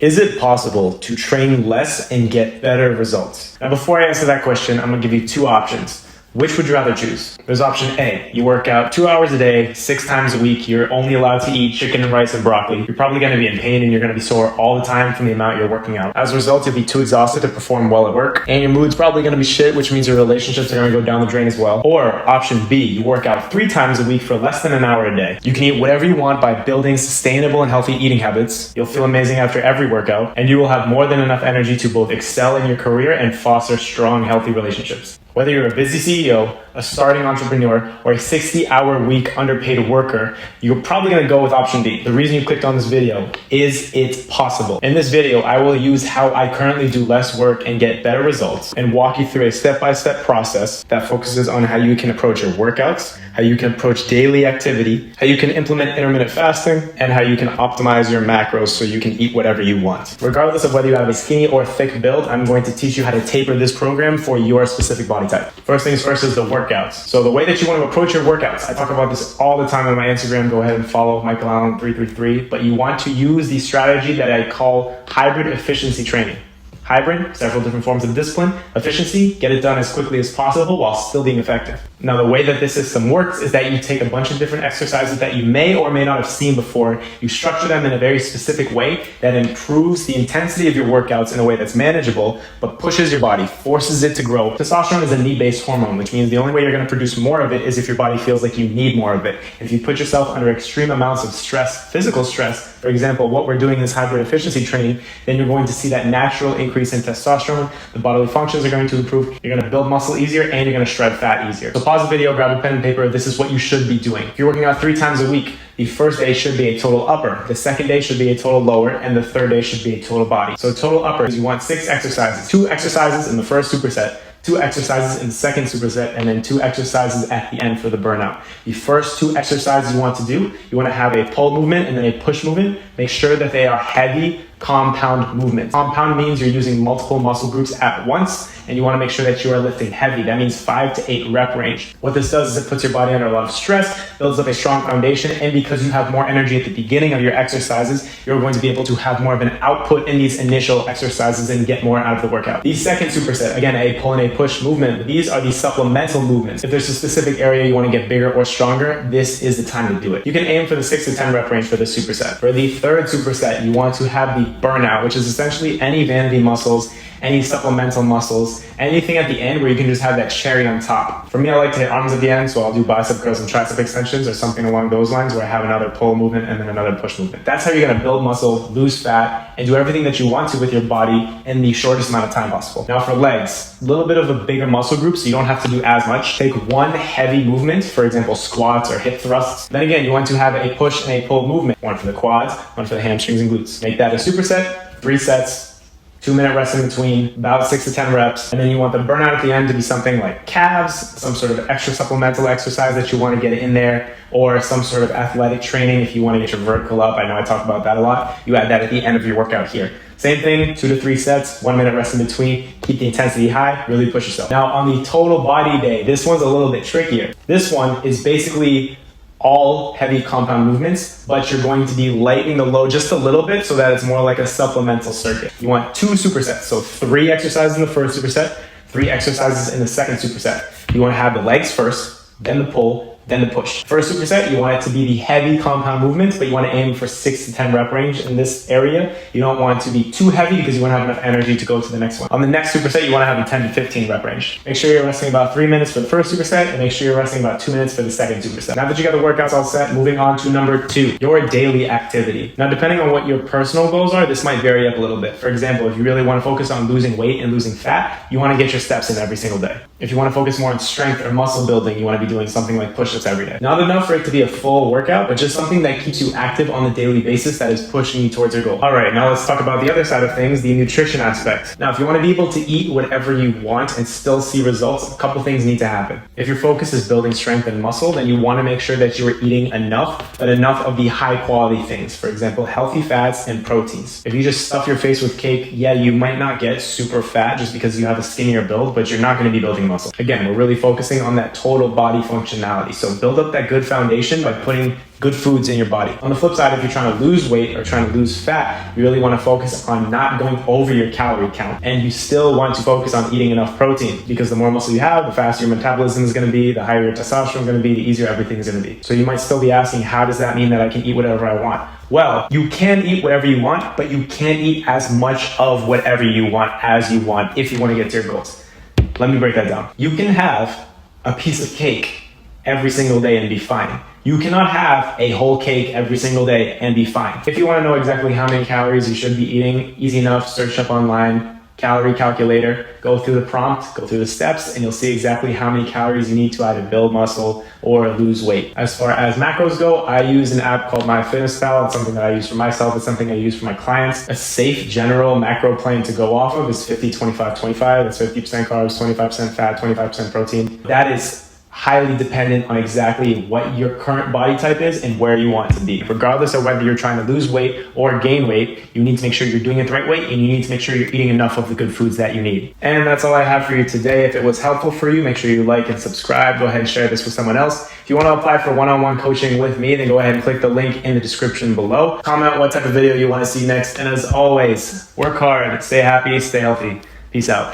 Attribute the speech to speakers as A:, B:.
A: Is it possible to train less and get better results? Now, before I answer that question, I'm gonna give you two options. Which would you rather choose? There's option A. You work out 2 hours a day, 6 times a week. You're only allowed to eat chicken and rice and broccoli. You're probably going to be in pain and you're going to be sore all the time from the amount you're working out. As a result, you'll be too exhausted to perform well at work. And your mood's probably going to be shit, which means your relationships are going to go down the drain as well. Or option B. You work out 3 times a week for less than an hour a day. You can eat whatever you want by building sustainable and healthy eating habits. You'll feel amazing after every workout. And you will have more than enough energy to both excel in your career and foster strong, healthy relationships. Whether you're a busy CEO, a starting entrepreneur, or a 60-hour week underpaid worker, you're probably going to go with option D. The reason you clicked on this video is it's possible. In this video, I will use how I currently do less work and get better results and walk you through a step-by-step process that focuses on how you can approach your workouts, how you can approach daily activity, how you can implement intermittent fasting, and how you can optimize your macros so you can eat whatever you want. Regardless of whether you have a skinny or thick build, I'm going to teach you how to taper this program for your specific body type. First things first is the workouts. So the way that you want to approach your workouts, I talk about this all the time on my Instagram. Go ahead and follow Michael Allen 333. But you want to use the strategy that I call hybrid efficiency training. Hybrid, several different forms of discipline. Efficiency, get it done as quickly as possible while still being effective. Now, the way that this system works is that you take a bunch of different exercises that you may or may not have seen before. You structure them in a very specific way that improves the intensity of your workouts in a way that's manageable, but pushes your body, forces it to grow. Testosterone is a need-based hormone, which means the only way you're going to produce more of it is if your body feels like you need more of it. If you put yourself under extreme amounts of stress, physical stress, for example, what we're doing is hybrid efficiency training, then you're going to see that natural increase in testosterone. The bodily functions are going to improve. You're going to build muscle easier and you're going to shred fat easier. So pause the video, grab a pen and paper. This is what you should be doing. If you're working out 3 times a week, the first day should be a total upper. The second day should be a total lower. And the third day should be a total body. So total upper is you want 6 exercises. 2 exercises in the first superset, 2 exercises in the second superset, and then 2 exercises at the end for the burnout. The first 2 exercises you want to do, you want to have a pull movement and then a push movement. Make sure that they are heavy compound movements. Compound means you're using multiple muscle groups at once, and you want to make sure that you are lifting heavy. That means 5 to 8 rep range. What this does is it puts your body under a lot of stress, builds up a strong foundation, and because you have more energy at the beginning of your exercises, you're going to be able to have more of an output in these initial exercises and get more out of the workout. The second superset, again, a pull and a push movement. These are the supplemental movements. If there's a specific area you want to get bigger or stronger, this is the time to do it. You can aim for the 6 to 10 rep range for the superset. For the third superset, you want to have the burnout, which is essentially any vanity muscles, any supplemental muscles, anything at the end where you can just have that cherry on top. For me, I like to hit arms at the end, so I'll do bicep curls and tricep extensions or something along those lines where I have another pull movement and then another push movement. That's how you're gonna build muscle, lose fat, and do everything that you want to with your body in the shortest amount of time possible. Now for legs, a little bit of a bigger muscle group, so you don't have to do as much. Take one heavy movement, for example, squats or hip thrusts. Then again, you want to have a push and a pull movement. One for the quads, one for the hamstrings and glutes. Make that a superset, 3 sets, 2-minute rest in between, about 6 to 10 reps. And then you want the burnout at the end to be something like calves, some sort of extra supplemental exercise that you want to get in there, or some sort of athletic training if you want to get your vertical up. I know I talk about that a lot. You add that at the end of your workout here. Same thing, 2 to 3 sets, 1-minute rest in between. Keep the intensity high, really push yourself. Now on the total body day, this one's a little bit trickier. This one is basically all heavy compound movements, but you're going to be lightening the load just a little bit so that it's more like a supplemental circuit. You want 2 supersets, so 3 exercises in the first superset, 3 exercises in the second superset. You want to have the legs first, then the pull, then the push. First superset, you want it to be the heavy compound movements, but you want to aim for 6 to 10 rep range in this area. You don't want to be too heavy because you want to have enough energy to go to the next one. On the next superset, you want to have a 10 to 15 rep range. Make sure you're resting about 3 minutes for the first superset and make sure you're resting about 2 minutes for the second superset. Now that you got the workouts all set, moving on to number 2, your daily activity. Now, depending on what your personal goals are, this might vary up a little bit. For example, if you really want to focus on losing weight and losing fat, you want to get your steps in every single day. If you want to focus more on strength or muscle building, you want to be doing something like push-ups every day. Not enough for it to be a full workout, but just something that keeps you active on the daily basis that is pushing you towards your goal. All right, now let's talk about the other side of things, the nutrition aspect. Now, if you want to be able to eat whatever you want and still see results, a couple things need to happen. If your focus is building strength and muscle, then you want to make sure that you are eating enough, but enough of the high quality things. For example, healthy fats and proteins. If you just stuff your face with cake, yeah, you might not get super fat just because you have a skinnier build, but you're not going to be building muscle. Again, we're really focusing on that total body functionality. So build up that good foundation by putting good foods in your body. On the flip side, if you're trying to lose weight or trying to lose fat, you really want to focus on not going over your calorie count. And you still want to focus on eating enough protein, because the more muscle you have, the faster your metabolism is going to be, the higher your testosterone is going to be, the easier everything is going to be. So you might still be asking, how does that mean that I can eat whatever I want? Well, you can eat whatever you want, but you can't eat as much of whatever you want as you want if you want to get to your goals. Let me break that down. You can have a piece of cake every single day and be fine. You cannot have a whole cake every single day and be fine. If you want to know exactly how many calories you should be eating, easy enough, search up online, calorie calculator, go through the prompt, go through the steps, and you'll see exactly how many calories you need to either build muscle or lose weight. As far as macros go, I use an app called MyFitnessPal. It's something that I use for myself. It's something I use for my clients. A safe general macro plan to go off of is 50-25-25. That's 50% carbs, 25% fat, 25% protein. That is highly dependent on exactly what your current body type is and where you want to be. Regardless of whether you're trying to lose weight or gain weight, you need to make sure you're doing it the right way, and you need to make sure you're eating enough of the good foods that you need. And that's all I have for you today. If it was helpful for you, make sure you like and subscribe. Go ahead and share this with someone else. If you want to apply for one-on-one coaching with me, then go ahead and click the link in the description below. Comment what type of video you want to see next. And as always, work hard, stay happy, stay healthy. Peace out.